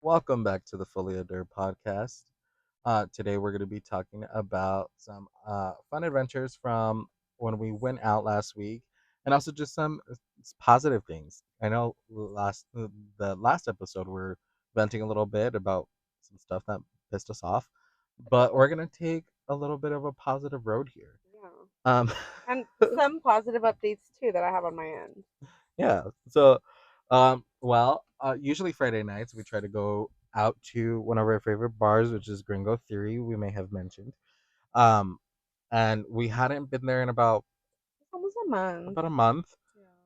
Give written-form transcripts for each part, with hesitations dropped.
Welcome back to the Fully Adore podcast. Today we're going to be talking about some fun adventures from when we went out last week, and also just some positive things. I know the last episode we're venting a little bit about some stuff that pissed us off, but we're going to take a little bit of a positive road here. Yeah. Um, And some positive updates too that I have on my end. Yeah. So, usually Friday nights we try to go out to one of our favorite bars, which is Gringo Theory. We may have mentioned, um, and we hadn't been there in It's almost a month. about a month.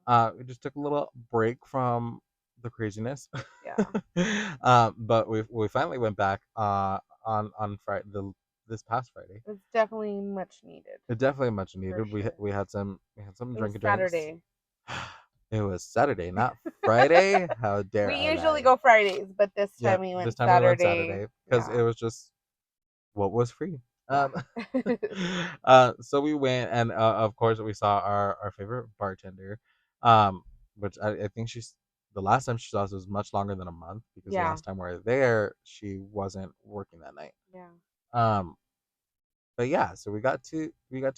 Yeah. We just took a little break from the craziness, Yeah. but we finally went back on Friday this past Friday. It's definitely much needed. It definitely much For needed. sure. We had some It was drinky drinks. Saturday. It was Saturday, not Friday. How dare We I usually lie? go Fridays, but this Yeah, time we this went time we went Saturday. Saturday because Yeah. it was just what was free. Yeah. Um, so we went, and of course we saw our favorite bartender, um, which I think she's the last time she saw us was much longer than a month because the Yeah. last time we were there she wasn't working that night. Yeah. Um, but yeah, so we got to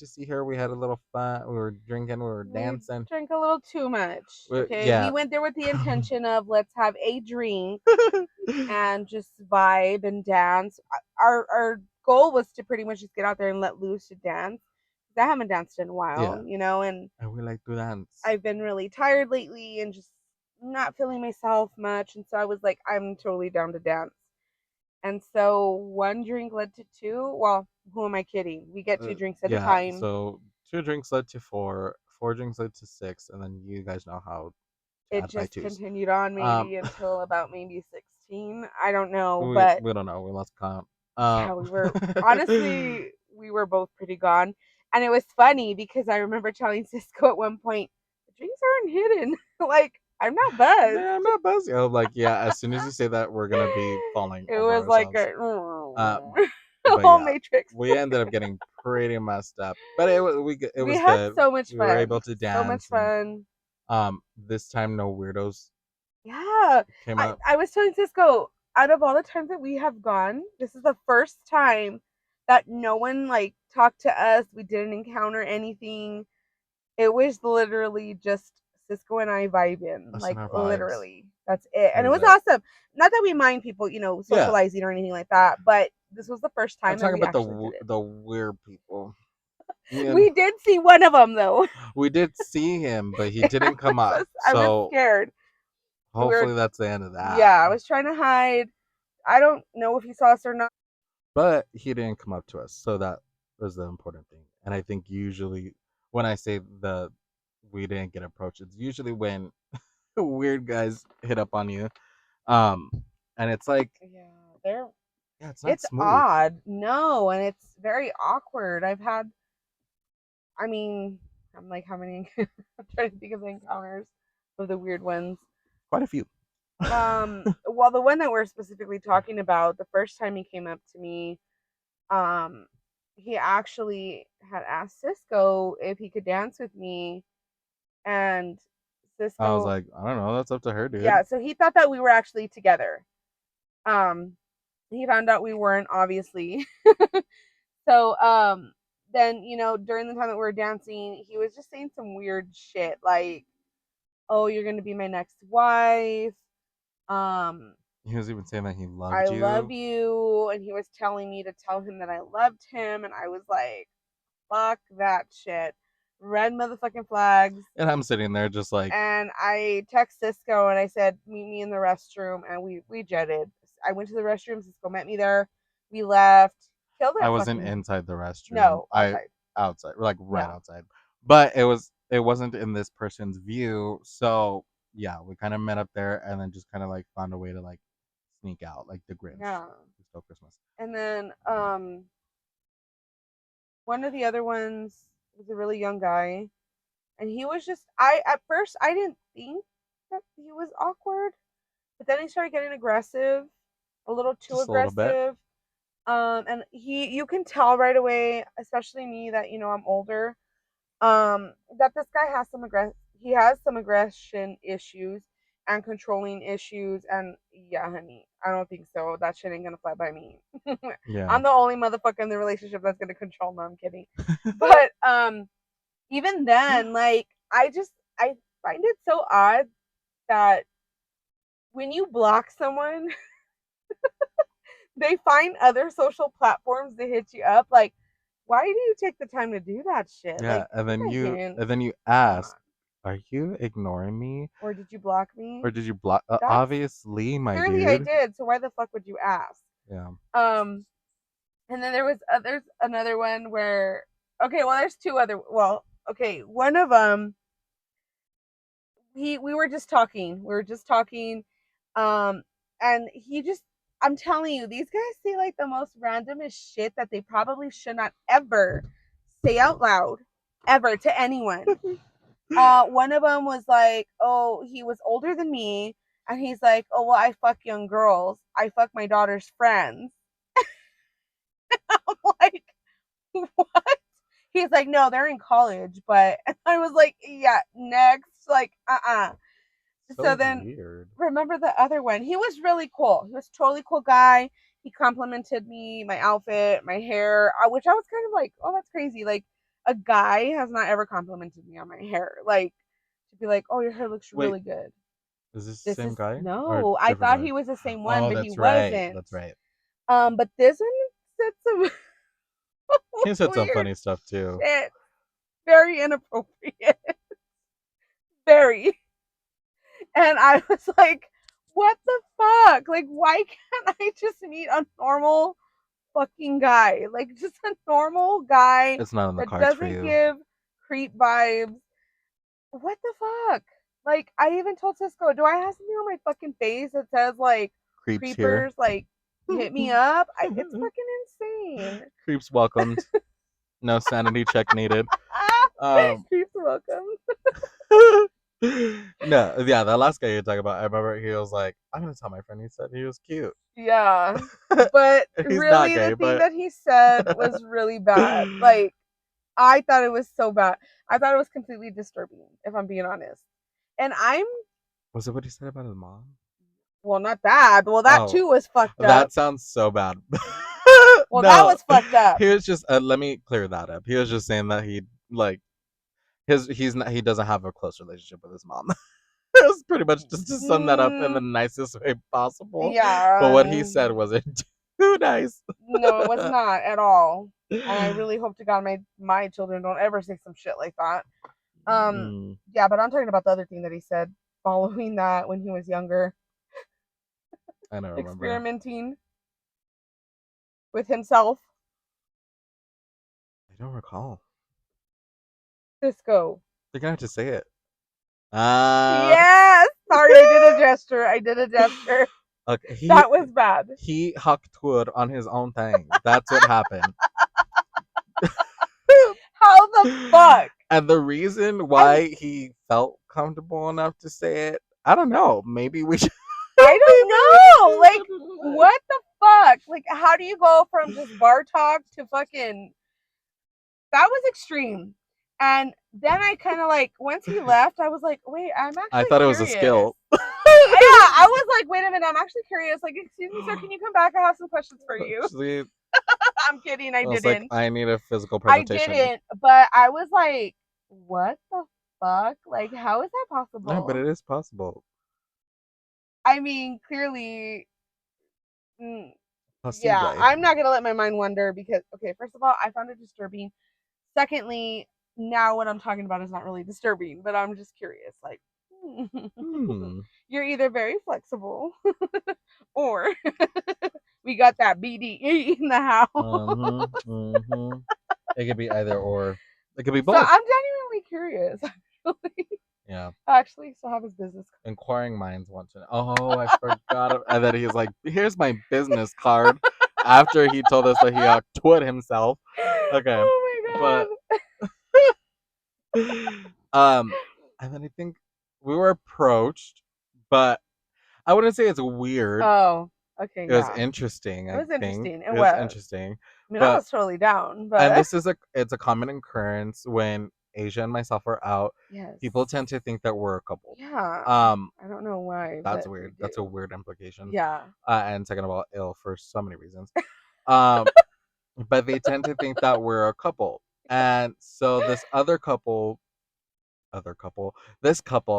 see her. We had a little fun. We were drinking. We were We dancing. drank a little too much. Okay. We Yeah. went there with the intention of let's have a drink and just vibe and dance. Our goal was to pretty much just get out there and let loose to dance. I haven't danced in a Yeah, while, and and we like to dance. I've been really tired lately and just not feeling myself much. And so I was like, I'm totally down to dance. And so one drink led to two. Well, who am I kidding? We get two drinks at a Yeah, time. so two drinks led to four, four drinks led to six, and then you guys know how to It add by just twos. continued on Um, maybe until about maybe 16. I don't know. we But we don't know. We lost count. yeah, we were honestly, we were both pretty gone. And it was funny because I remember telling Cisco at one point, the drinks aren't hidden. Like, I'm not buzzed. Yeah, I'm not buzzing. I'm like, yeah. As soon as you say that, we're gonna be falling It over was like ourselves. a Uh, but whole yeah, matrix. we ended up getting pretty messed up. But it We was had good. so much We were able fun. to So much dance, and fun. this time no weirdos Yeah. came I, up. I was telling Cisco, out of all the times that we have gone, this is the first time that no one like talked to us. We didn't encounter anything. It was literally just Cisco and I vibing. Us and Like our vibes. literally. That's it. That And it was was it. awesome. Not that we mind people, Yeah, socializing or anything like that, but this was the first I'm time that talking we about actually did it. the weird people. And We did see one of them though. we did see him, but he didn't come up. I was So scared. We were, hopefully that's the end of that. yeah, I was trying to hide. I don't know if he saw us or not. But he didn't come up to us, so that was the important thing. And I think usually when I say the we didn't get approached, it's usually when weird guys hit up on you. Um, and it's like, Yeah, they're yeah, it's not it's smooth. odd. No, and it's very awkward. I mean, I'm like, how many? I'm trying to think of the encounters of the weird ones. Quite a few. Well, the one that we're specifically talking about, the first time he came up to me, um, he actually had asked Cisco if he could dance with me, and I was Cisco, like, I don't know, that's up to her, dude. yeah, so he thought that we were actually together. Um, he found out we weren't, obviously. So, then, during the time that we were dancing, he was just saying some weird shit like, "Oh, you're gonna be my next wife. Um, He was even saying that he I loved love you. you," and he was telling me to tell him that I loved him, and I was like, "Fuck that shit." Red motherfucking flags. And I'm sitting there just like, And I text Cisco and I said, "Meet me in the restroom," and we jetted. I went to the restroom. Cisco met me there. We left. Killed I that wasn't fucking inside the restroom. no I outside. outside, like right Yeah, outside. But it wasn't in this person's view. So yeah, we kind of met up there and then just kind of like found a way to like sneak out, like the Grinch yeah. who stole Christmas. And then one of the other ones was a really young guy, and he was just I at first I didn't think that he was awkward, but then he started getting aggressive, a little too Just a little bit. aggressive. And you can tell right away, especially me that I'm older, that this guy has some aggression issues and controlling issues, and yeah, honey, I don't think so. That shit ain't gonna fly by me. Yeah. I'm the only motherfucker in the relationship that's gonna control. No, I'm kidding. But even then, like, I find it so odd that when you block someone, they find other social platforms to hit you up. Like, why do you take the time to do that shit? Yeah, Like, and then second, you come ask, on. "Are you ignoring me, Or did you block me? or did you block?" That's Obviously, my clearly I dude. did. So why the fuck would you ask? Yeah. Um, and then there's another one where okay, well there's two other okay, one of them we were just talking. We were just talking um and he just I'm telling you, these guys say like the most randomest shit that they probably should not ever say out loud ever to anyone. One of them was like, "Oh, he was older than me." And he's like, "Oh, well, I fuck young girls. I fuck my daughter's friends." I'm like, what? He's like, no, they're in college, but I was like, yeah, next, like, So So then, weird. remember the other one? He was really cool. He was a totally cool guy. He complimented me, my outfit, my hair, which I was kind of like, oh, that's crazy. Like, a guy has not ever complimented me on my hair. Like, to be like, oh, your hair looks Wait, really good. is this the This same is guy or no. I different thought guy? he was the same one, Oh, but he that's right. wasn't. That's right. But this one said some He said some weird funny stuff too. shit. Very inappropriate. Very. And I was like, what the fuck? Like, why can't I just meet a normal fucking guy? Like, just a normal guy It's not in the that cards for doesn't you. give creep vibes. What the fuck? Like, I even told Cisco, do I have something on my fucking face that says, like, Creeps here. creepers, like, hit me up? It's fucking insane. Creeps welcomed. No sanity check needed. Creeps welcome. No, yeah, that last guy you talk about, I remember he was like, "I'm gonna tell my friend." He said he was cute. Yeah. But He's not really, gay, the thing but that he said was really bad. Like, I thought it was so bad. I thought it was completely disturbing, if I'm being honest. And I'm, was it what he said about his mom? well, not that. Well, that Oh, too was fucked up. that sounds so bad. Well, that No, was fucked up. he was just. Let me clear that up. He was just saying that he like he's not he doesn't have a close relationship with his mom. It was pretty much just to sum that up in the Mm, nicest way possible. But what he yeah. said wasn't too nice. No, it was not at all. And I really hope to God my children don't ever say some shit like that. Mm, Yeah, but I'm talking about the other thing that he said following that when he was younger, I don't remember. experimenting with himself. I don't recall. Cisco. They're gonna have to say it. Ah. Yes. Sorry, I did a gesture. I did a gesture. Okay, That was bad. he hucked wood on his own thing. That's what happened. How the fuck? And the reason why he felt comfortable enough to say it, I don't know. Maybe we should. I don't know. Like, what the fuck? Like, how do you go from just bar talk to fucking. That was extreme. And then I kind of like, once he left, I was like, wait, I'm I actually thought it was a curious. skill. Yeah, I was like, wait a minute, I'm actually curious. Like, excuse me, sir, can you come back? I have some questions for you. See, I'm kidding, I was like, didn't. I need a physical I presentation. didn't, but I was like, what the fuck? Like, how is that possible? No, but it is possible. I mean, clearly, yeah, Possible. I'm not gonna let my mind wander because, okay, first of all, I found it disturbing. Secondly, now what I'm talking about is not really disturbing, but I'm just curious. Like, you're either very flexible or we got that BDE in the house. It could be either or. It could be So both. I'm genuinely curious. Actually. Yeah. I actually still have his business card. Inquiring minds want to know. Oh, I forgot. And then he's like, here's my business card. After he told us that he twit himself. Okay. Oh my god. But and then I think we were approached, but I wouldn't say it's weird. Oh, okay. It was interesting. It was interesting. It was interesting. I mean, I was totally down, but and this is it's a common occurrence when Asia and myself are out, Yes. people tend to think that we're a couple. Yeah. Um, I don't know why, that's but they weird. That's a do. weird implication. Yeah. And second of all, ill for so many reasons. Um, but they tend to think that we're a couple. And so this couple,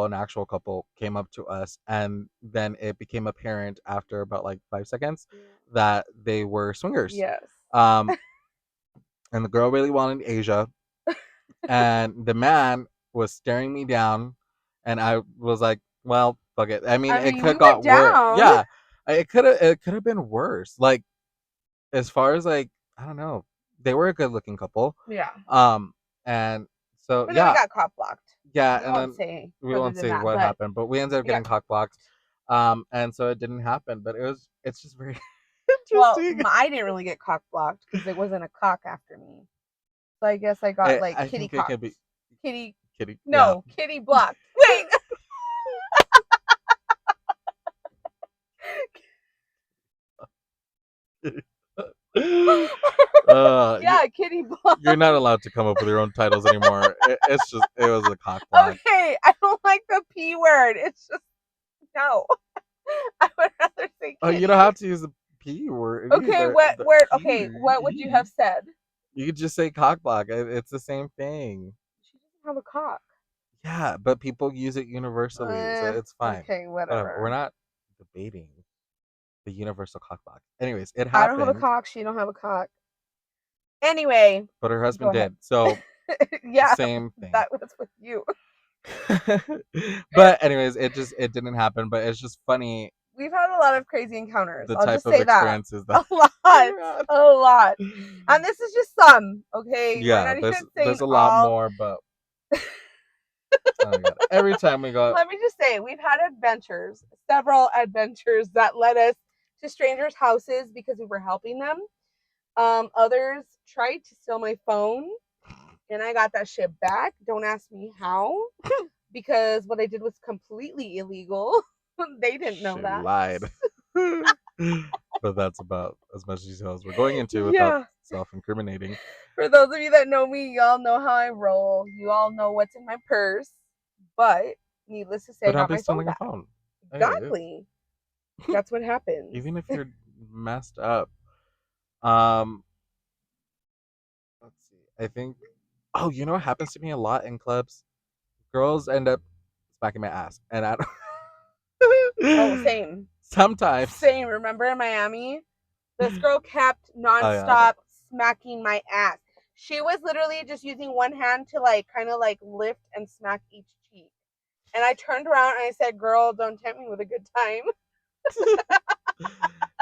an actual couple, came up to us, and then it became apparent after about like 5 seconds Yeah. that they were swingers. Yes. Um, and the girl really wanted Asia, and the man was staring me down, and I was like, "Well, fuck it." I mean, I it mean, could we have went got worse. down. Yeah, it could have been worse. Like as far as like I don't know, they were a good looking couple. Yeah. And so But then we yeah, got cop blocked. yeah, We and won't then say we further won't than say that, what but happened, but we ended up we got getting cock blocked. And so it didn't happen, but it's just very well, interesting. I didn't really get cock blocked because it wasn't a cock after me. So I guess I got like I kitty think it cocked. could be Kitty, kitty. Yeah. no, kitty blocked. Wait. You, Yeah, kitty blocked. you're not allowed to come up with your own titles anymore. It was a cock block. Okay, I don't like the P word. It's just no. I would rather say Oh, kitty. you don't have to use the P word. Okay, what word? Okay, what would you have said? You could just say cock block. It's the same thing. She doesn't have a cock. Yeah, but people use it universally, so it's fine. Okay, Whatever. We're whatever. not debating the universal cock block. Anyways, it I don't have a happened, cock. She don't have a cock. Anyway, but her go husband ahead. did. So Yeah, same thing. that was with you. But anyways, it didn't happen. But it's just funny We've had a lot of crazy encounters. the I'll type just of say that. experiences A that lot. had. A lot. And this is just some, okay? We're Yeah, not even saying there's a lot all. more, but oh my god, every time we go, Let me just say, we've had adventures, several adventures that led us to strangers' houses because we were helping them. Others tried to steal my phone, and I got that shit back. Don't ask me how, because what I did was completely illegal. They didn't know she that. lied. But that's about as much detail as we're going into without Yeah. self-incriminating. For those of you that know me, y'all know how I roll. You all know what's in my purse. But needless to say, But I how got they my phone stealing a back. phone? Exactly. That's what happens. Even if you're messed up. Um, let's see. I think. Oh, you know what happens to me a lot in clubs? Girls end up smacking my ass, and I. Oh, same. Sometimes. Same. Remember in Miami? This girl kept Oh yeah. nonstop smacking my ass. She was literally just using one hand to like kind of like lift and smack each cheek. And I turned around and I said, "Girl, don't tempt me with a good time."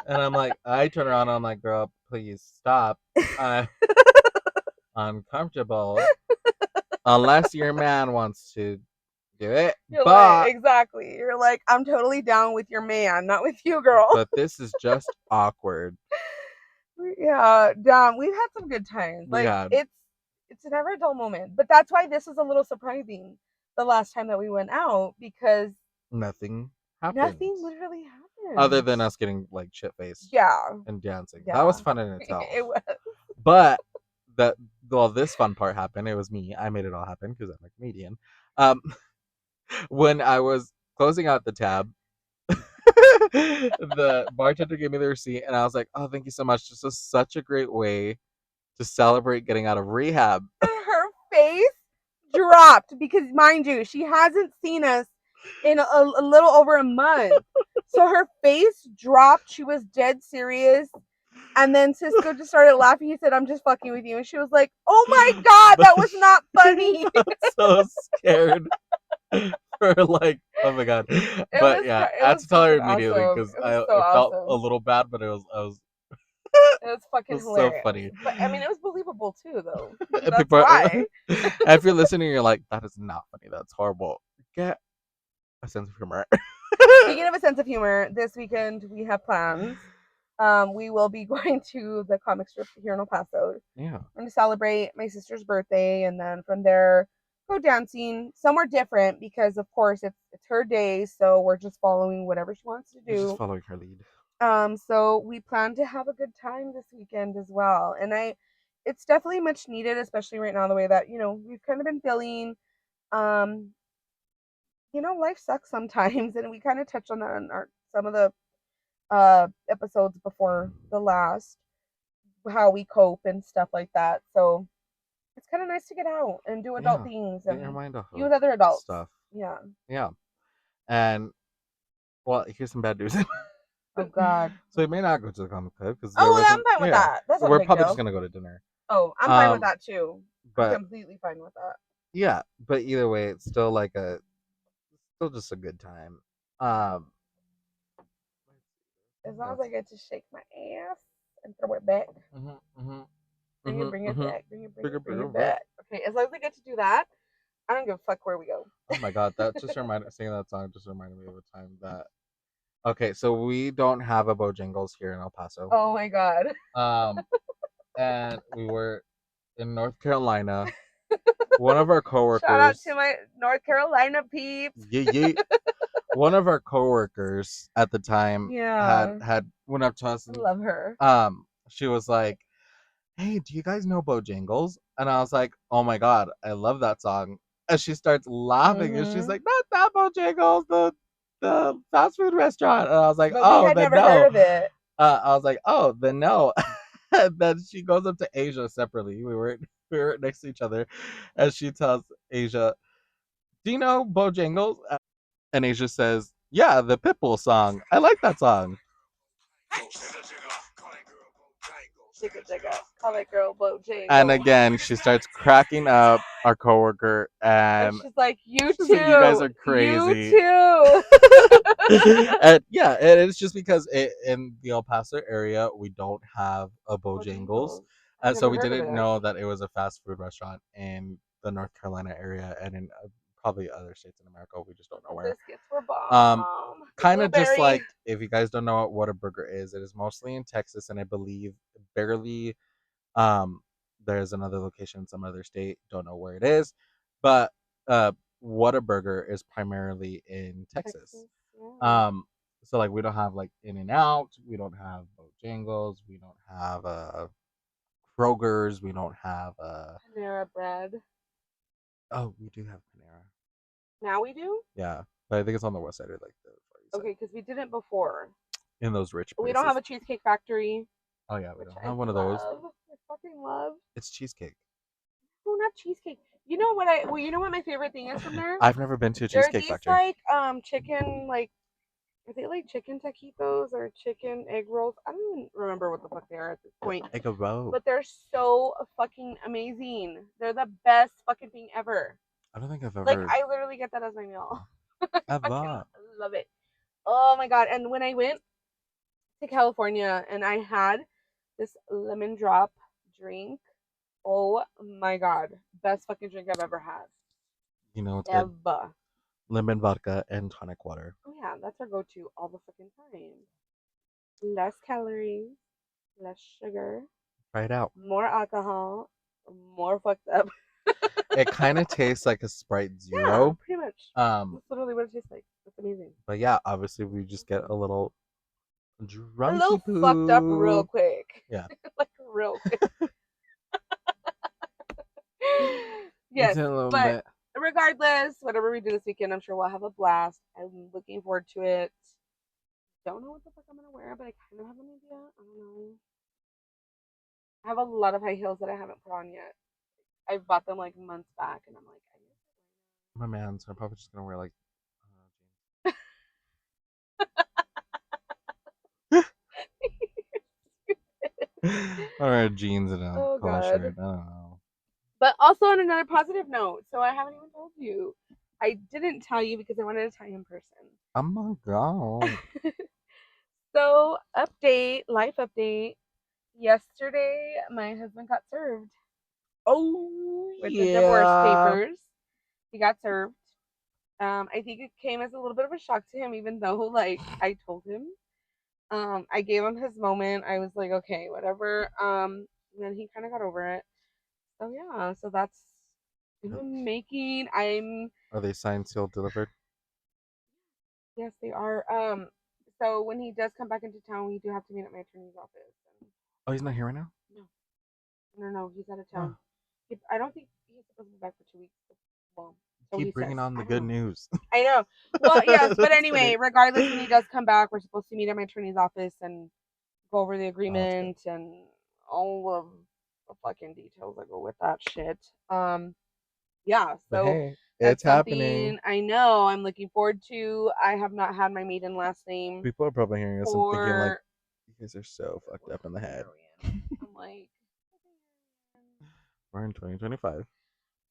And I'm like, I turn around and I'm like, girl, please stop. I'm uncomfortable. Unless your man wants to do it. You're But like, exactly. You're like, I'm totally down with your man, not with you, girl. but this is just awkward. Yeah, damn, we've had some good times. We Like had it's never a dull moment. But that's why this is a little surprising the last time that we went out because nothing happened. nothing literally happened. Other than us getting like shit faced. Yeah. And dancing. Yeah. That was fun in itself. It was. But this fun part happened. It was me. I made it all happen because I'm a comedian. When I was closing out the tab, the bartender gave me the receipt, and I was like, "Oh, thank you so much. This was such a great way to celebrate getting out of rehab." Her face dropped because, mind you, she hasn't seen us in a little over a month. So her face dropped. She was dead serious. And then Cisco just started laughing. He said, "I'm just fucking with you." And she was like, "Oh my God, that was not funny." I was so scared for like, oh my god. But yeah, I had to tell her immediately because It felt a little bad, but I was it was fucking it was so hilarious. funny. But I mean, it was believable too, though. And That's people why. if you're listening, you're like, that is not funny. That's horrible. Get a sense of humor. Speaking of a sense of humor, this weekend we have plans. We will be going to the comic strip here in El Paso. Yeah. I'm going to celebrate my sister's birthday, and then from there go dancing somewhere different because, of course, it's her day, so we're just following whatever she wants to do. You're just following her lead. So we plan to have a good time this weekend as well, and it's definitely much needed, especially right now the way that we've kind of been feeling. Um, life sucks sometimes, and we kind of touched on that in some of the episodes before the last, how we cope and stuff like that. So it's kind of nice to get out and do adult Yeah, things get your and mind off be of with other adults. stuff. Yeah. Yeah, and well, here's some bad news. Oh God. So we may not go to the comic club because there Oh, wasn't. I'm fine with Yeah, that. That's not a we're big probably just deal. gonna go to dinner. Oh, I'm fine with Um, that too. I'm but completely fine with that. yeah, but either way, it's still like still just a good time. Um, As long as I get to shake my ass and throw it back. mhm, mhm, Bring it mhm. back. Bring it, bring Bigger, it, bring bigger, it back. back. Okay, as long as I get to do that, I don't give a fuck where we go. Oh my god, that just reminded singing that song just reminded me of a time that. Okay, so we don't have a Bojangles here in El Paso. Oh my God. And we were in North Carolina. One of our Shout out to coworkers, my North Carolina peeps. yeah, one of our coworkers at the time Yeah. had went up to us I and love her. she was like, "Hey, do you guys know Bojangles?" And I was like, "Oh my god, I love that song." And she starts laughing and she's Mm-hmm. like, "Not that Bojangles, the fast food restaurant." And I was like, But we "Oh, had then never heard no." of it. I was like, "Oh, then no." And then she goes up to Asia separately. We were next to each other, and she tells Asia, "Do you know Bojangles?" And Asia says, "Yeah, the Pitbull song. I like that song." Chicka chicka. Call that girl And Bojangles. again, she starts cracking up, our coworker, And and she's like, you she's like, "You guys too. are You crazy." too. And yeah, and it's just because in the El Paso area we don't have a Bojangles, Bojangles. I've and so never we heard of didn't it. know that it was a fast food restaurant in the North Carolina area and in probably other states in America. We just don't know The where. biscuits were Um, bomb. The kind of just blueberry. like if you guys don't know what a burger is, it is mostly in Texas, and I believe barely. Um, there's another location in some other state. Don't know where it is, but Whataburger is primarily in Texas. Texas. Yeah. Um, so like we don't have like In and Out, we don't have Bojangles, we don't have Kroger's, we don't have Panera bread. oh we do have Panera. Now we do? Yeah, but I think it's on the west side or like the far east side Okay, because we didn't before. in those rich We don't have places. a Cheesecake Factory, Oh yeah, we which don't I have one of those. love. I fucking love. It's cheesecake. Oh, not cheesecake. You know what you know what my favorite thing is from there? I've never been to a There are cheesecake these factory. like chicken like are they like chicken taquitos or chicken egg rolls? I don't even remember what the fuck they are at this point. Like a row. But they're so fucking amazing. They're the best fucking thing ever. I don't think I've Like ever. I literally get that as my meal. I fucking Ever. love it. Oh my god! And when I went to California and I had this lemon drop drink, oh my god, best fucking drink I've ever had. You know it's good. Ever. Lemon vodka and tonic water. Oh yeah, that's our go-to all the fucking time. Less calories, less sugar, Try it out. more alcohol, more fucked up. It kind of tastes like a Sprite Yeah, Zero. pretty much. Um, That's literally what it tastes like. It's amazing. but yeah, obviously we just get a little A drunky little fucked up real poo. quick. Yeah. Like real quick. It's Yes, a little but bit. regardless, whatever we do this weekend, I'm sure we'll have a blast. I'm looking forward to it. Don't know what the fuck I'm gonna wear, but I kind of have an idea. I don't know. I have a lot of high heels that I haven't put on yet. I bought them like months back, and I'm like, My man, so I'm probably just gonna wear like or jeans and a oh polo god. shirt. I don't know. But also on another positive note, so I haven't even told you. I didn't tell you because I wanted to tell you in person. Oh my god. So, life update. Yesterday, my husband got served Oh with the divorce yeah. papers. He got served. I think it came as a little bit of a shock to him, even though like I told him. I gave him his moment. I was like, okay, whatever. And then he kind of got over it. So yeah, so that's in the making. Are they signed, sealed, delivered? Yes, they are. So when he does come back into town, we do have to meet at my attorney's office. Oh, he's not here right now? No, No, he's out of Oh, town. I don't think he's supposed to be back for 2 weeks. Well, so he keep says. bringing on the I don't good know. news. I know. Well, yes, but That's funny. anyway, regardless, when he does come back, we're supposed to meet at my attorney's office and go over the Oh, that's good. agreement and all of the fucking details that go with that shit. Yeah, But so hey, it's that's happening. something I know I'm looking forward to. I have not had my maiden last name People are probably hearing us and thinking like, for you guys are so fucked up in the what head. year are we in? I'm like, We're in 2025.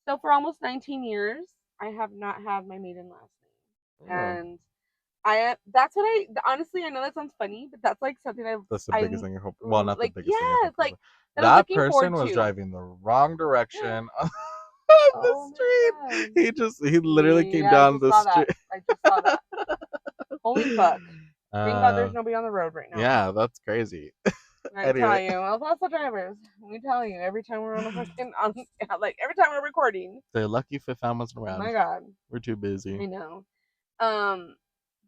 so for almost 19 years, I have not had my maiden last name, Oh, and I that's what I honestly I know that sounds funny, but that's like something that's the biggest I'm thing you're hoping. Well, not the like biggest thing you're yes, hoping like for. that I'm That looking person forward was to. driving the wrong direction on the Oh my street. god. He literally came Yeah, I down just the saw that. street. I just saw that. Holy fuck. Thank God Uh, there's nobody on the road right now. yeah, that's crazy. I tell Anyway, you, El Paso drivers. We tell you every time we're on a fucking like every time we're recording. they're lucky Fifth Ham wasn't Oh my around. god. We're too busy. I know. Um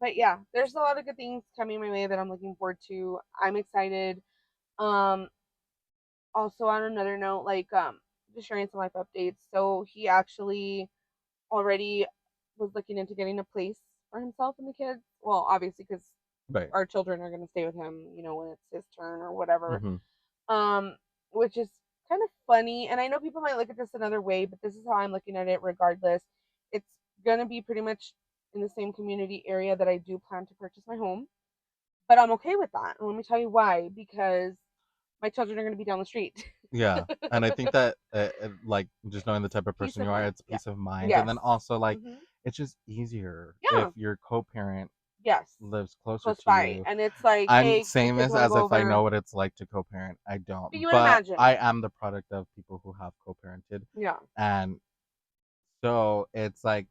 but yeah, there's a lot of good things coming my way that I'm looking forward to. I'm excited. Um Also on another note, like just sharing some life updates. So he actually already was looking into getting a place for himself and the kids. Well, obviously because Right. our children are going to stay with him, when it's his turn or whatever. Mm-hmm. Which is kind of funny. And I know people might look at this another way, but this is how I'm looking at it regardless. It's going to be pretty much in the same community area that I do plan to purchase my home. But I'm okay with that. And let me tell you why. Because my children are going to be down the street. Yeah, and I think that like just knowing the type of Peace person of you are, mind. it's Yeah. peace of mind, and Yes. then also like Hmm. it's just easier if Yeah. your co-parent Yes. lives closer Close to by. you. And it's like, I'm hey, the saying kids this want to as go if I over. know what it's like to co-parent. I But don't, you would but imagine. I am the product of people who have co-parented, Yeah. and so it's like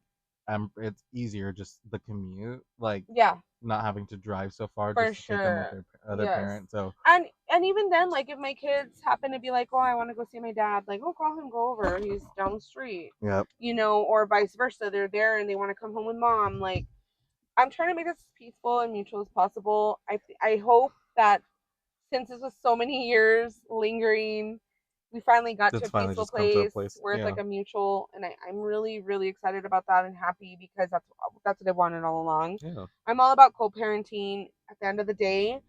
it's easier just the commute, like Yeah. not having to drive so far For just to take them with sure. their other Yes. parent. So And even then, like if my kids happen to be like, oh, I want to go see my dad, like, oh, call him, go over. He's down the street, yep, or vice versa. They're there and they want to come home with mom. Like, I'm trying to make this as peaceful and mutual as possible. I hope that since this was so many years lingering, we finally got to it's a finally peaceful just come to a place place. where it's Yeah, like a mutual, and I'm really, really excited about that and happy because that's what I wanted all along. yeah. I'm all about co-parenting. At the end of the day,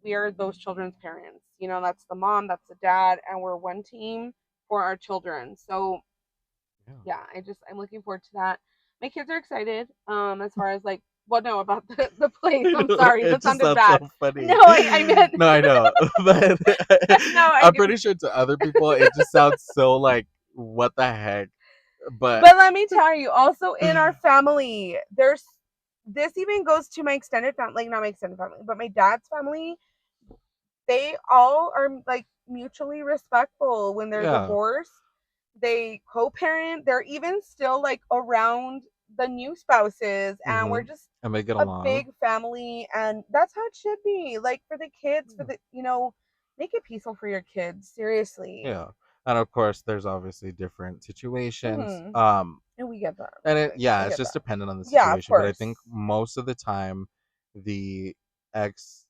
we are those children's parents. That's the mom, that's the dad, and we're one team for our children. So Yeah. yeah, I'm looking forward to that. My kids are excited. As far as like, well, no, about the place. I I'm know, sorry, it that just sounded sounds so bad. funny. No, I meant No, I know, but no, I'm pretty sure to other people it just sounds so like what the heck. But But let me tell you, also in our family, there's this even goes to my extended family, like not my extended family, but my dad's family. They all are like mutually respectful when they're yeah, divorced. They co-parent. They're even still like around the new spouses, and we're hmm just and they get a along. big family, and that's how it should be. Like for the kids, for Yeah. the make it peaceful for your kids. Seriously. Yeah, and of course, there's obviously different situations. Hmm. And we get that. And it Like yeah, I it's get just that. dependent on the Yeah, of situation. But I course. think most of the time, the ex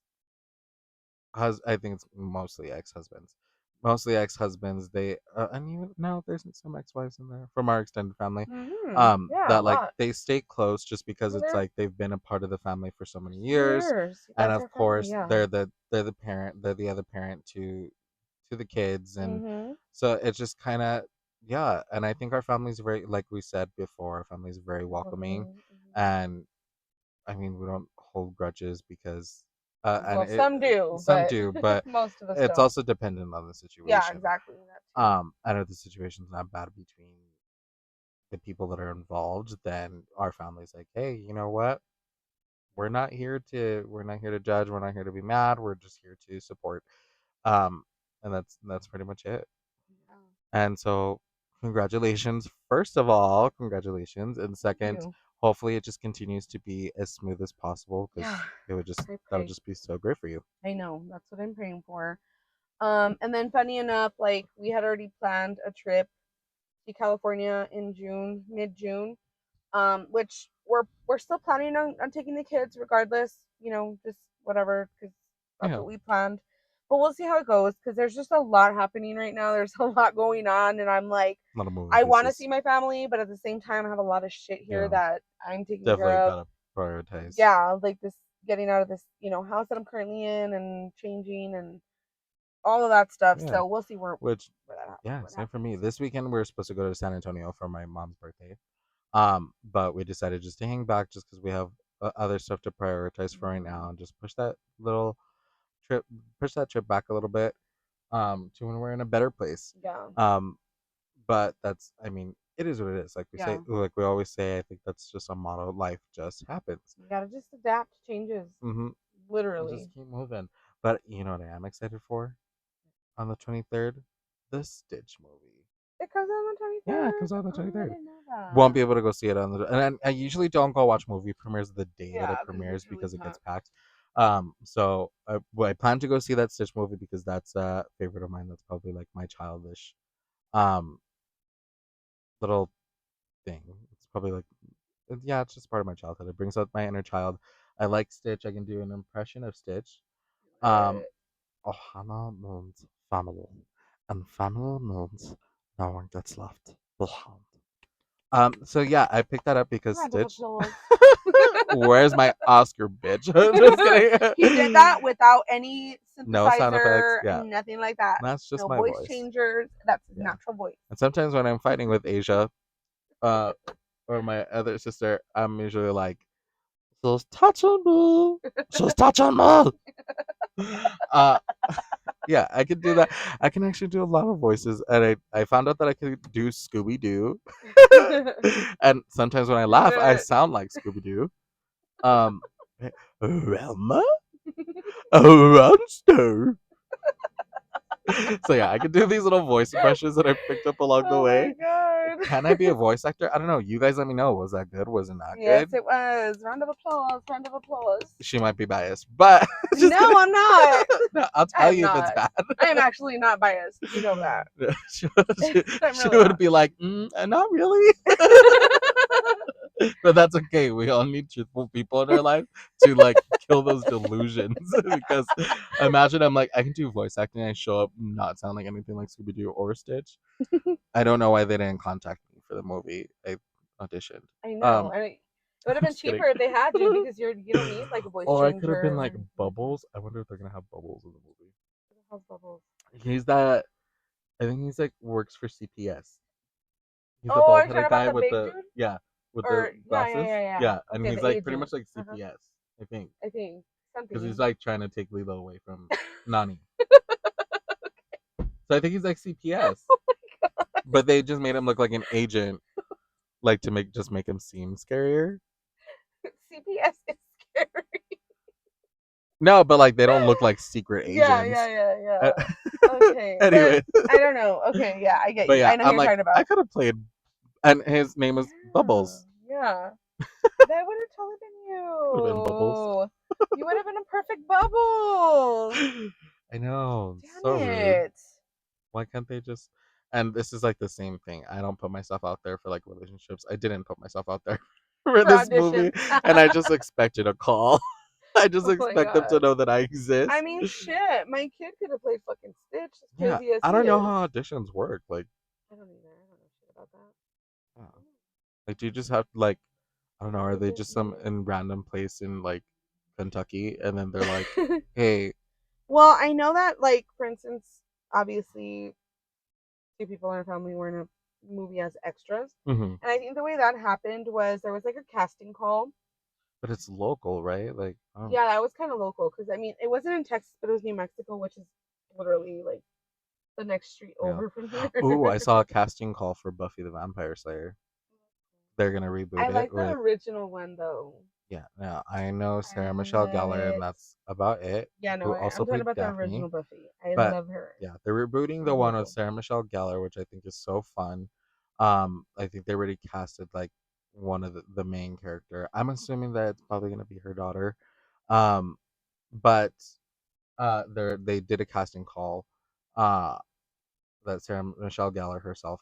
I think it's mostly ex-husbands. Mostly ex-husbands. They and even no, there's some ex-wives in there from our extended family. Yeah, a That like lot. they stay close just because Well, it's they're like they've been a part of the family for so for many so many years, years. and That's of our family, course yeah. they're the parent, they're the other parent to the kids, and Mhm. so it's just kind of yeah. And I think our family's very like we said before, our family's very welcoming, Welcoming. Mhm. and I mean, we don't hold grudges because, and Well, some do, some but do, but most of us it's don't. also dependent on the Yeah, situation. exactly. That too. I know the situation's not bad between the people that are involved. Then our family's like, hey, you know what? We're not here to judge. We're not here to be mad. We're just here to support. Um, and that's pretty much it. Yeah. And so, congratulations. First of all, congratulations. And Thank second, you. hopefully it just continues to be as smooth as possible Yeah, because I that would pray. just be so great for you. I know. That's what I'm praying for. And then funny enough, like we had already planned a trip to California in June, mid-June. Which we're still planning on taking the kids regardless, just whatever, because that's Yeah. what we planned. But we'll see how it goes because there's just a lot happening right now. There's a lot going on, and I'm like, A lot of moving I want to pieces. see my family, but at the same time, I have a lot of shit here Yeah, that I'm taking care definitely of. gotta prioritize. Yeah, like this getting out of this, house that I'm currently in and changing and all of that stuff. Yeah, So we'll see which where that yeah, what same for happens. me. This weekend we were supposed to go to San Antonio for my mom's birthday. But we decided just to hang back just because we have other stuff to prioritize for right now, Mhm. and just little trip, push that trip back a little bit. To when we're in a better place. Yeah, Um, but that's, I mean, it is what it is. Like we say, yeah. like we always say, I think that's just a motto. Life just happens. You gotta just adapt to changes, Mm-hmm. And just literally. keep moving. But you know what I am excited for on the 23rd? The Stitch movie. It comes out on the Yeah, it 23rd. comes out on the Oh, I 23rd. didn't know Won't that. be able to go see it on the. And I usually don't go watch movie premieres the day that it Yeah, because premieres it's really because it gets packed. packed. So I plan to go see that Stitch movie because that's a favorite of mine. That's probably like my childish um little thing. It's probably like yeah, it's just part of my childhood. It brings out my inner child. I like Stitch. I can do an impression of Stitch. Um, Ohana means family, and family means no one gets left behind. So yeah, I picked that up because Round of Stitch. applause. Where's my Oscar, bitch? Just He did kidding. that without any No sound effects. synthesizer, Yeah, nothing like that. that's just No my voice voice. changers. That's his Yeah, natural voice. and sometimes when I'm fighting with Asia, uh, or my other sister, I'm usually like, "She's touching me. She's touching me." Uh, yeah, I could do that. I can actually do a lot of voices, and I found out that I could do Scooby Doo. And sometimes when I laugh, Do I it. sound like Scooby Doo. Um, Velma, a monster. So yeah, I could do these little voice impressions that I picked up along the Oh my way. Can I god. be a voice actor? I don't know. You guys let me know. Was that good? Was it not Yes, good? it was. Round of applause. Round of applause. She might be biased, but just No, kidding. I'm not. No, I'll I tell am you if it's not. bad. I am actually not biased. You know that. she, I'm she really would not. be like, not really. But that's okay. We all need truthful people in our life to like kill those delusions. Because imagine I'm like, I can do voice acting. I show up not sound like anything like Scooby Doo or Stitch. I don't know why they didn't contact me for the movie. I auditioned. I know. Um, And it would have I'm been just kidding. cheaper if they had you because you don't need like a voice Or I could changer have been or like anything like that. Bubbles. I wonder if they're gonna have Bubbles in the movie. House bubbles. He's that. I think he's like works for CPS. He's the Oh, are bald you talking headed about guy the with big the dude? yeah with the Or glasses. yeah. Yeah, and Okay, he's the like pretty agent. much like Uh-huh. CPS. I think I think because he's something. like trying to take Lilo away from Nani. So I think he's like CPS, but they just made him look like an agent, like to make him seem scarier. CPS is scary. No, but like they don't look like secret Yeah, agents. Uh, yeah. Okay, but anyway, I don't know. Okay, yeah, I get but you. yeah, I know who I'm you're like talking I about. could have played, and his name was Yeah, Bubbles. yeah. That would have totally been Would have been Bubbles. you. You would have been a perfect bubbles. I know, Damn so rude. it. Why can't they just? And this is like the same thing. I don't put myself out there for like relationships. I didn't put myself out there for For this movie, auditions. and I just expected a call. I just Oh my expect them to god. know that I I exist. mean, shit. My kid could have played fucking Stitch as Yeah, crazy as I he don't know is. how auditions work. Like, I don't either. I don't know shit about that. uh, like, do you just have to like, I don't know, are they just some Audition. in random place in like Kentucky, and then they're like, hey, Well, I know that, like, for instance, obviously, two people in our family were in a movie as extras. hmm And I think the way that happened was there was like a casting call. but it's local, right? Like, Yeah, that was kind of local because I mean, it wasn't in Texas, but it was New Mexico, which is literally like the next street yeah. over from here. Oh, I saw a casting call for Buffy the Vampire Slayer. They're gonna reboot I it like the with original one though. yeah. Now I know I Sarah Michelle love Gellar, and it. that's about it. Yeah, no, Who also I'm talking played about the Daphne. original Buffy. I But love her. yeah, they're rebooting She's the one with local. Sarah Michelle Gellar, which I think is so fun. I think they already casted like one of the main character. I'm assuming that it's probably gonna be her daughter. Um, but they did a casting call, uh, that Sarah Michelle Gellar herself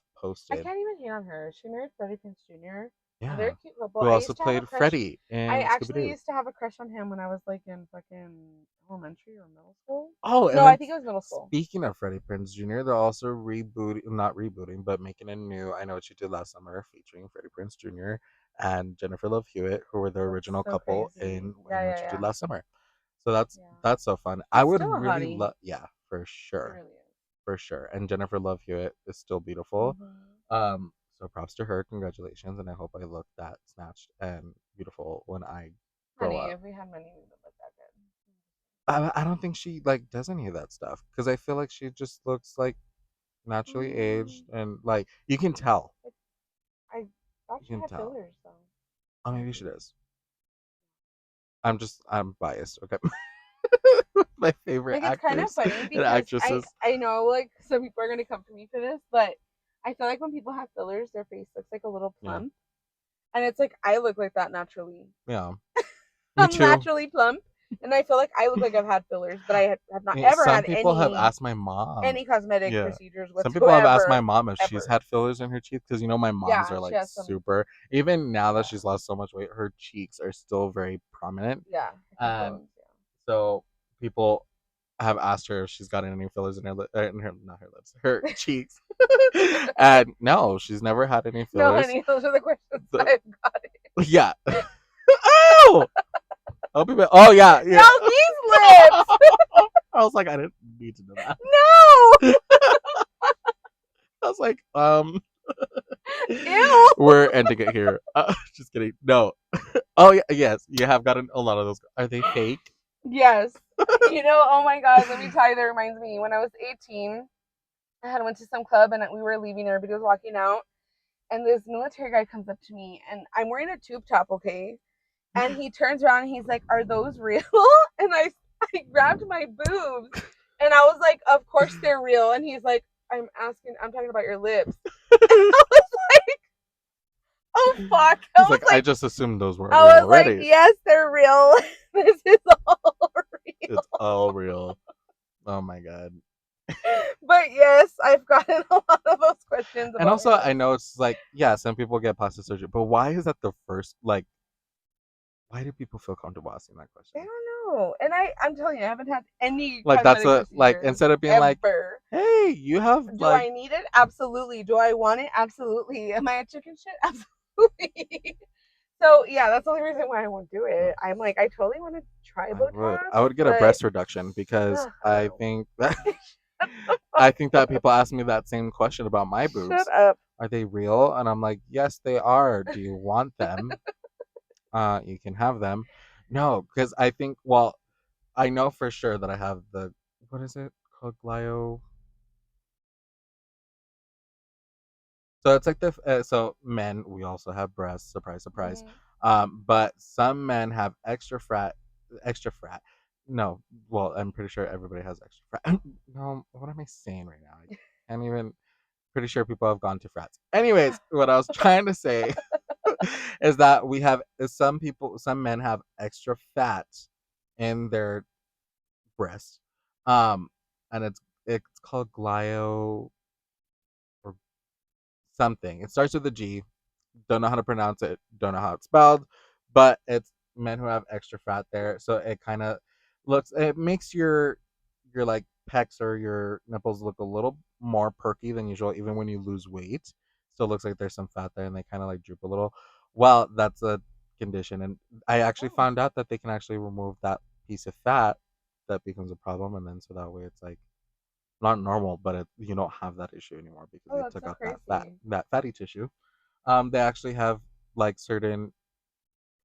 I posted. can't even hate on her. She married Freddie Prinze Jr. They're Yeah. a cute couple. Who I also used to have a played crush. Freddy I in Scooby actually Doo. used to have a crush on him when I was like in fucking elementary or middle school. Oh, and No, I then think it was middle school. speaking of Freddie Prinze Jr., they're also rebooting, not rebooting, but making a new I Know What You Did Last Summer featuring Freddie Prinze Jr. and Jennifer Love Hewitt, who were the That's original so couple crazy. in I Yeah, Know yeah, What You Did yeah. Last Summer. So that's Yeah. that's so fun. I He's would still a really hottie. love, yeah, for He sure, really is. for sure. And Jennifer Love Hewitt is still beautiful. Mm-hmm. So props to her, congratulations, and I hope I look that snatched and beautiful when I grow Honey, up. if we had money, we would look that good. I don't think she like does any of that stuff because I feel like she just looks like naturally aged and like you can tell. Like, I thought You she can had tell. fillers though. Oh, maybe she does. I'm biased. Okay, my favorite Like it's kind of actors funny and because I actresses. I know like some people are gonna come for me for this, but I feel like when people have fillers, their face looks like a little Yeah, plump, and it's like I look like that naturally. yeah, me I'm too. naturally plump, and I feel like I look like I've had fillers, but have not Yeah, ever some had people have asked my any mom. cosmetic Yeah, procedures some people have asked my whatsoever, mom if she's ever. had fillers in her teeth because my moms Yeah, are she like has some. super. Even now that Yeah, she's lost so much weight, her cheeks are still very prominent. yeah, And cheekbones. Yeah. so people have asked her if she's gotten any fillers in in her not her lips, her cheeks. And no, she's never had any No, fillers. honey, those are the questions The, I've got. yeah. Oh, oh yeah, No, yeah. these lips. I was like, I didn't need to know that. No. I was like, Ew. we're ending it here. Just kidding. No. Oh yeah, yes, you have gotten a lot of those. Are they fake? Yes. Oh my God, let me tell you, that reminds me. When I was 18, I had went to some club and we were leaving, everybody was walking out, and this military guy comes up to me and I'm wearing a tube top, okay? And he turns around and he's like, "Are those real?" And I grabbed my boobs and I was like, "Of course they're real." And he's like, I'm talking about your lips." I was like, "Oh fuck." He's like, I just assumed those were I real was like, already. "Yes, they're real. This is all real." It's all real. Oh my god. But yes, I've gotten a lot of those questions And about my also, I lips. know it's like, yeah, some people get plastic surgery, but why is that the first? Like, why do people feel comfortable asking that I question? don't know. And I'm telling you, I haven't had any Like, that's cosmetic a like procedures instead of being like, ever. hey, you have Do like, I need it? Absolutely. Do I want it? Absolutely. Am I a chicken shit? Absolutely. So yeah, that's the only reason why I won't do it. I'm like, I totally want to try Botox, I would get a but breast reduction because I don't I know. think that I think that people ask me that same question about my Shut boobs. up. Are they real? And I'm like, yes, they are. Do you want them? You can have them. No, because I think, well, I know for sure that I have the, what is it called? Glio. So it's like so men, we also have breasts, surprise, surprise. Hmm. But some men have extra fat. No, well, I'm pretty sure everybody has extra fat. No, what am I saying right now? I can't even, pretty sure people have gone to frats. Anyways, what I was trying to say is that some men have extra fat in their breast, um, and it's called glio or something. It starts with a G. Don't know how to pronounce it. Don't know how it's spelled, but it's men who have extra fat there. So it kind of it makes your like pecs or your nipples look a little more perky than usual, even when you lose weight. So it looks like there's some fat there, and they kind of like droop a little. Well, that's a condition, and I actually Oh. found out that they can actually remove that piece of fat that becomes a problem, and then so that way it's like not normal, but you don't have that issue anymore because Oh, they that's took so out crazy. that fatty tissue. They actually have like certain,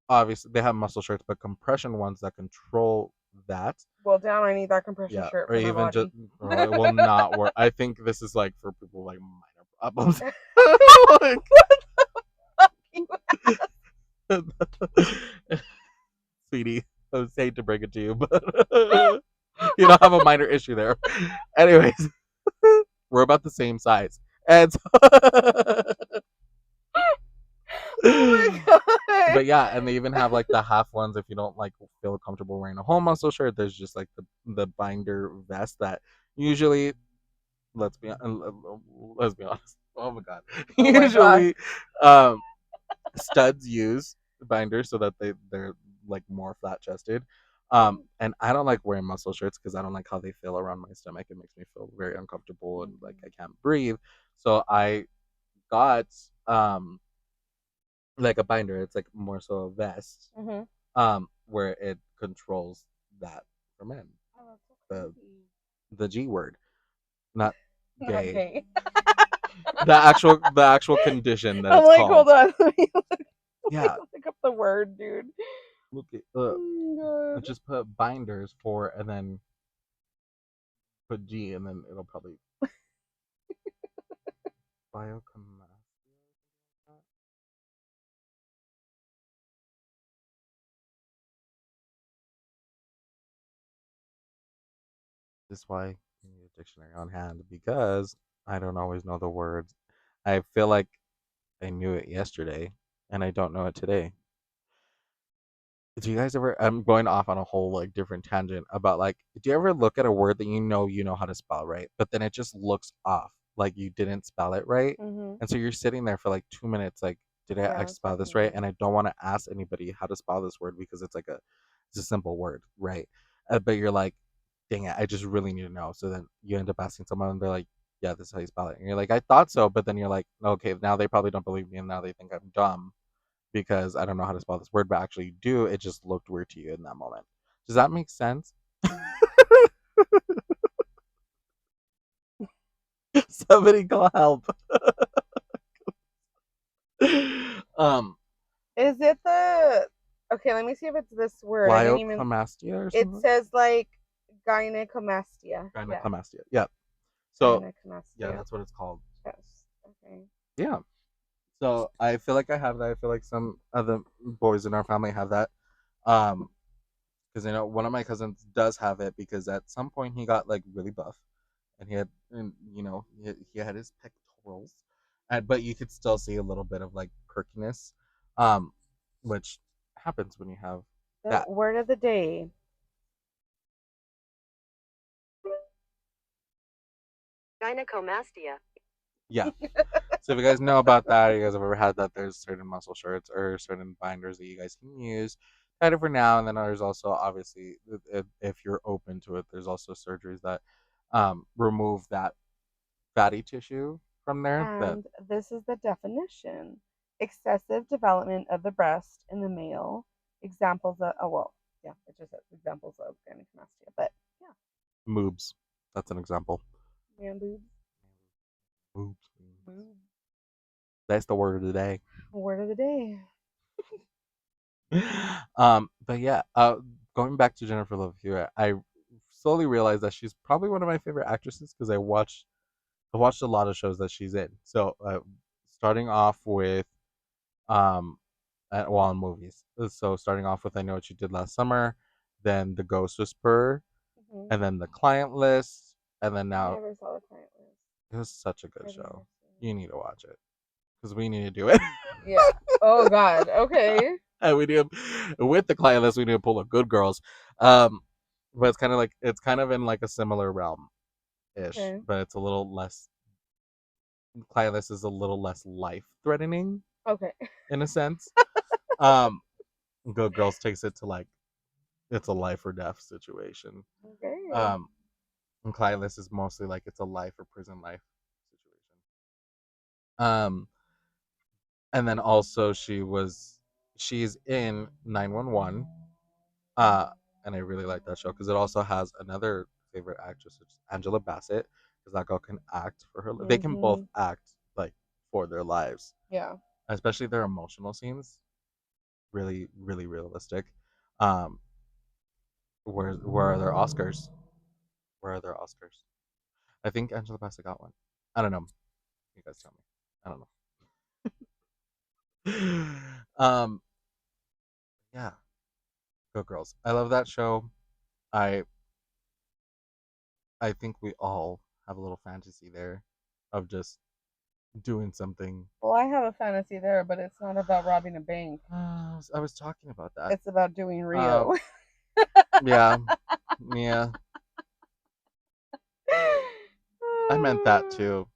obviously they have muscle shirts, but compression ones that control that. Well, damn, I need that compression Yeah, shirt or for my even just, body. or it will not work. I think this is like for people with, like minor problems. Sweetie, I was hate to break it to you, but you don't have a minor issue there. Anyways, we're about the same size, and Oh my god. but yeah, and they even have like the half ones if you don't like feel comfortable wearing a whole muscle shirt. There's just like the binder vest that usually, let's be honest. Oh my god, Oh my god. usually, um, studs use binders so that they're like more flat chested. And I don't like wearing muscle shirts because I don't like how they feel around my stomach. It makes me feel very uncomfortable and like I can't breathe. So I got like a binder. It's like more so a vest, Mhm. where it controls that for men. Oh, that's so The crazy. the G word, not Not gay. gay. The actual condition that I'm it's like, hold called. on. Let me Yeah, look up the word, dude. look at Oh let's just put binders for and then put G and then it'll probably biochemistry. This is why you need a dictionary on hand because I don't always know the words. I feel like I knew it yesterday and I don't know it today. Do you guys ever? I'm going off on a whole like different tangent about like. Do you ever look at a word that you know how to spell right, but then it just looks off, like you didn't spell it right, god. Mhm. and so you're sitting there for like 2 minutes, like, did I Yeah, actually that's spell happened this to right? me. And I don't want to ask anybody how to spell this word because it's a simple word, right? But you're like, dang it, I just really need to know. So then you end up asking someone, and they're like, yeah, this is how you spell it, and you're like, I thought so, but then you're like, okay, now they probably don't believe me, and now they think I'm dumb because I don't know how to spell this word, but actually do. It just looked weird to you in that moment. Does that make sense? Somebody call help. um, Is it the? Okay, let me see if it's this word. I didn't even. Gliocomastia or It something? says like gynecomastia. Yeah, Gynecomastia. Yeah. So, yeah, gynecomastia. that's what it's called. Chest. Okay. Yeah. So I feel like I have that. I feel like some other boys in our family have that. Um, because I know one of my cousins does have it because at some point he got like really buff, and he had, and, he had his pectorals, and but you could still see a little bit of like perkiness, um, which happens when you have The that. word of the day. Gynecomastia. Yeah. So if you guys know about that, or you guys have ever had that, there's certain muscle shirts or certain binders that you guys can use kind of for now, and then there's also obviously if you're open to it, there's also surgeries that remove that fatty tissue from there. That And this is the definition: excessive development of the breast in the male. Examples of, oh, well, yeah, it just says examples of gynecomastia. But yeah, moobs. That's an example. man boobs. Moobs. Boobs. That's the word of the day. Word of the day. But yeah, going back to Jennifer Love Hewitt, I slowly realized that she's probably one of my favorite actresses because I watched a lot of shows that she's in. So starting off with um, well, in movies. So starting off with I Know What You Did Last Summer, then The Ghost Whisperer, Hmm. and then The Client List, and then I now never saw the client list. it was such a good I've never show. seen You need to watch it because we need to do it. it. Yeah. Oh God. Okay. And we do with the client list. We need to pull up Good Girls, um, but it's kind of in like a similar realm ish, Okay. but it's a little less. Client list is a little less life threatening Okay. in a sense. Um, Good Girls takes it to like it's a life or death situation. Okay. Um, and client list is mostly like it's a life or prison life situation. Um, and then also she's in 911. Uh, and I really like that show because it also has another favorite actress, which is Angela Bassett, because that girl can act for her. They can both Hmm. act like for their lives, Yeah. especially their emotional scenes. Really, really realistic. Um, where are their Oscars? Where are their Oscars? I think Angela Bassett got one. I don't know. You guys tell me. I don't know. Yeah, Go Girls. I love that show. I I think we all have a little fantasy there of just doing something. Well, I have a fantasy there, but it's not about robbing a bank. I was talking about that. It's about doing Uh, Rio. yeah, yeah. I meant that too.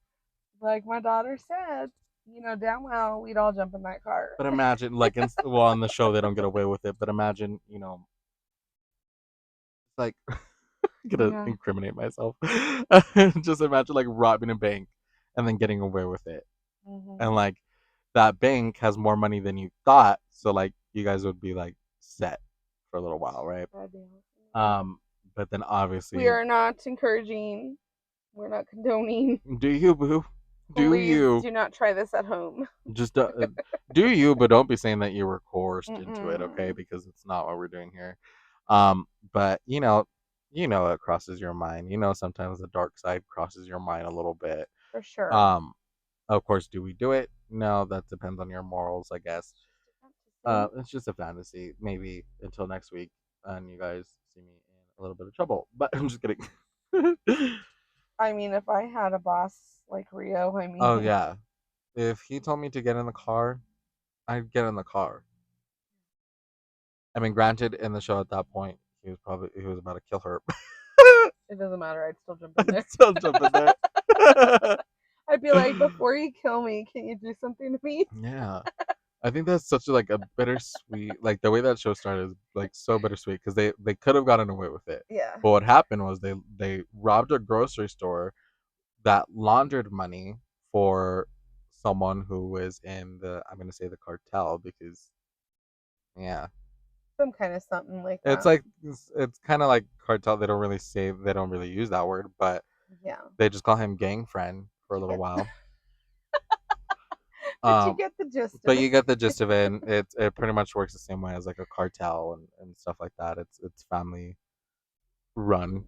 Like my daughter said. You know damn well we'd all jump in that car. But imagine, like, well, on the show they don't get away with it. But imagine, like, I'm gonna Yeah. incriminate myself. Just imagine like robbing a bank and then getting away with it, Hmm. and like that bank has more money than you thought. So like you guys would be like set for a little while, right? That'd be awesome. Um, but then We obviously, are not encouraging. We're not condoning. do you, boo? Do Please you? do not try this at home. Just do you, but don't be saying that you were coerced into it, okay? Mm-mm. Because it's not what we're doing here. But it crosses your mind. Sometimes the dark side crosses your mind a little bit. For sure. Um, of course, do we do it? No, that depends on your morals, I guess. Fantasy. It's just a fantasy. Maybe until next week, and you guys see me in a little bit of trouble. But I'm just kidding. I mean, if I had a boss like Rio, I Oh mean, yeah, if he told me to get in the car, I'd get in the car. I mean, granted, in the show at that point, he was about to kill her. it doesn't matter. I'd still jump in I'd there. still jump in there. I'd be like, before you kill me, can you do something to me? Yeah, I think that's such like a bittersweet, like the way that show started is like so bittersweet because they could have gotten away with it, Yeah. but what happened was they robbed a grocery store that laundered money for someone who was in the, I'm gonna say, the cartel, because yeah, Some kind of something like it's that. like it's kind of like cartel. They don't really use that word, but Yeah. they just call him gang friend for a Did you little get while. did you Um, get the gist of but it? you get the gist of it. And it pretty much works the same way as like a cartel and stuff like that. It's family run,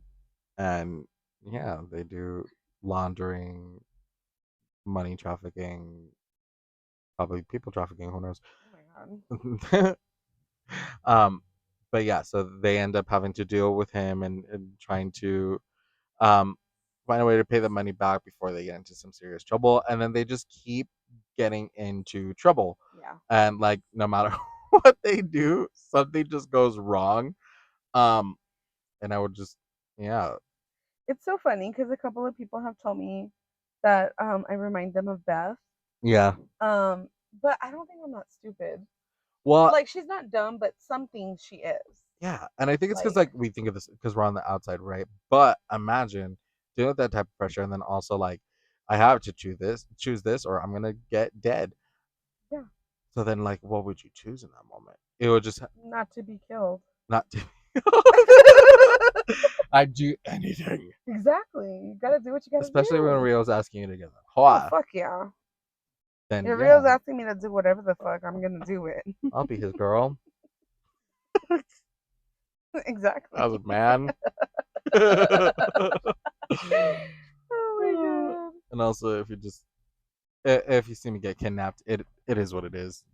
and yeah, they do laundering, money trafficking, probably people trafficking. Who knows? Oh my god. um, but yeah, so they end up having to deal with him and trying to um find a way to pay the money back before they get into some serious trouble, and then they just keep getting into trouble, Yeah. and like no matter what they do, something just goes wrong. um and I would just, yeah. It's so funny because a couple of people have told me that I remind them of Beth. Yeah. Um, but I don't think I'm that stupid. Well, Like she's not dumb, but some things she is. yeah, and I think it's because Like like we think of this because we're on the outside, right? But imagine dealing with that type of pressure, and then also like I have to choose this, or I'm gonna get dead. yeah, So then, like, what would you choose in that moment? It would just not to be killed. not to. I'd do anything, Exactly. You gotta do what you gotta especially when do. Rio's asking you to get the Oh Hoa. fuck yeah. Then If yeah, Rio's asking me to do whatever the fuck, I'm gonna do it. I'll be his girl exactly. as a man. oh And also, if you see me get kidnapped, it is what it is.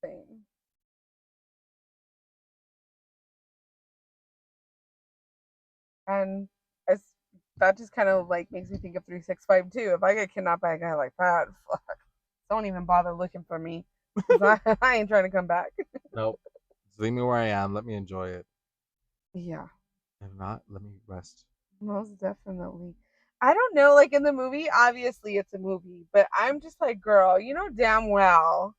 my god. Same. And as that just kind of like makes me think of 365 too. If I get kidnapped by a guy like that, fuck, don't even bother looking for me. 'Cause I ain't trying to come back. Nope. Just leave me where I am. Let me enjoy it. Yeah, If not, let me rest. most definitely. I don't know, like in the movie, obviously it's a movie, but I'm just like, girl, damn well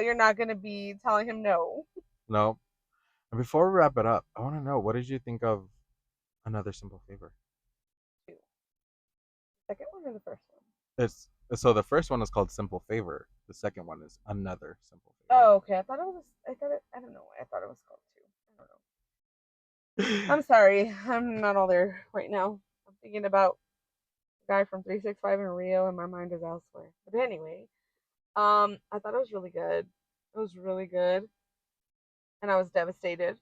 you're not gonna be telling him no. No. And before we wrap it up, I want to know, what did you think of Another Simple Favor? Second one or the first one? It's so the first one is called Simple Favor. The second one is Another Simple Favor. Oh, okay. I thought it was. I thought it. I don't know why I thought it was called two. I don't know. I'm sorry. I'm not all there right now. I'm thinking about the guy from 365 and Rio, and my mind is elsewhere. But anyway, I thought it was really good. It was really good, and I was devastated.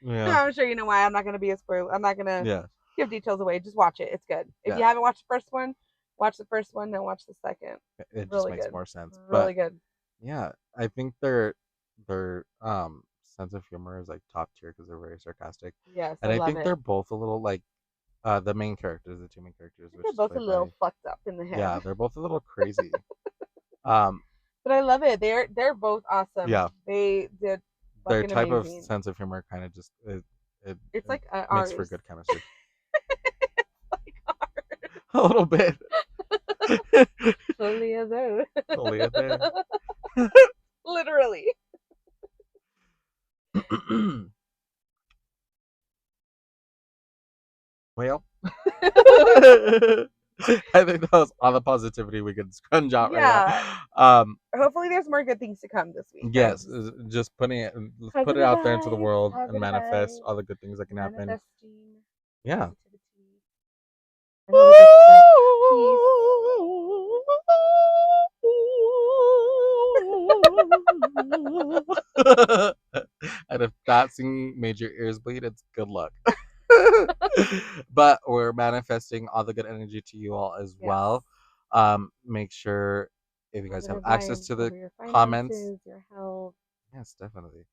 Yeah. I'm sure you know why. I'm not gonna be a spoiler. I'm not gonna Yeah. give details away. Just watch it. It's good. If Yeah. you haven't watched the first one, watch the first one, then watch the second. It just Really makes good. more sense. But Really good. yeah, I think their sense of humor is like top tier because they're very sarcastic. Yes, I And I love think it. they're both a little like the main characters, the two main characters, which They're is both a played by, little fucked up in the yeah, head. they're both a little crazy. Um But I love it. They're both awesome. yeah, They did their fucking type of amazing. sense of humor kind of just It's it like makes for ours. good chemistry. like ours. A little bit. Leah there. Leah there. Literally. Well, I think that was all the positivity we could scrunch out right Yeah. now. Hopefully, there's more good things to come this week, guys. Yes, just putting it, let's put it Positive out there into the vibes, world and positive manifest vibes, all the good things that can happen. manifesting Yeah. positivity, and all the good stuff. And if that singing made your ears bleed, it's good luck. But we're manifesting all the good energy to you all as Yes. well. Make sure if you guys have Positive access vibes to the over your comments. finances, your health. Yes, definitely.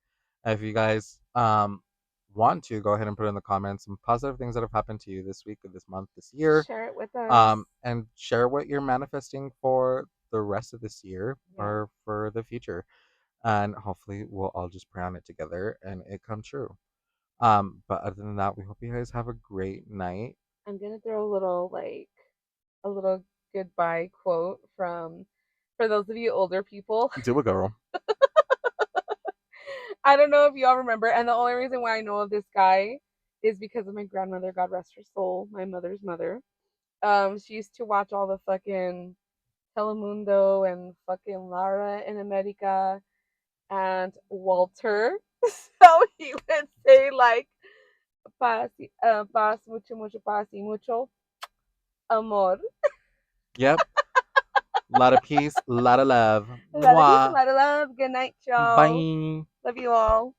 If you guys want to go ahead and put in the comments some positive things that have happened to you this week or this month, this year, Share it with us. and share what you're manifesting for the rest of this year Yeah. or for the future, and hopefully we'll all just pray on it together and it come true. But other than that, we hope you guys have a great night. I'm gonna throw a little goodbye quote from for those of you older people. Do a girl. I don't know if y'all remember, and the only reason why I know of this guy is because of my grandmother, God rest her soul, my mother's mother. She used to watch all the fucking Telemundo and fucking Lara in America and Walter. So he would say like paz, paz, mucho, mucho paz y mucho amor. Yep. A lot of peace, a lot of love. A lot of peace, a Mwah. lot of love. Good night, y'all. Bye. Love you all.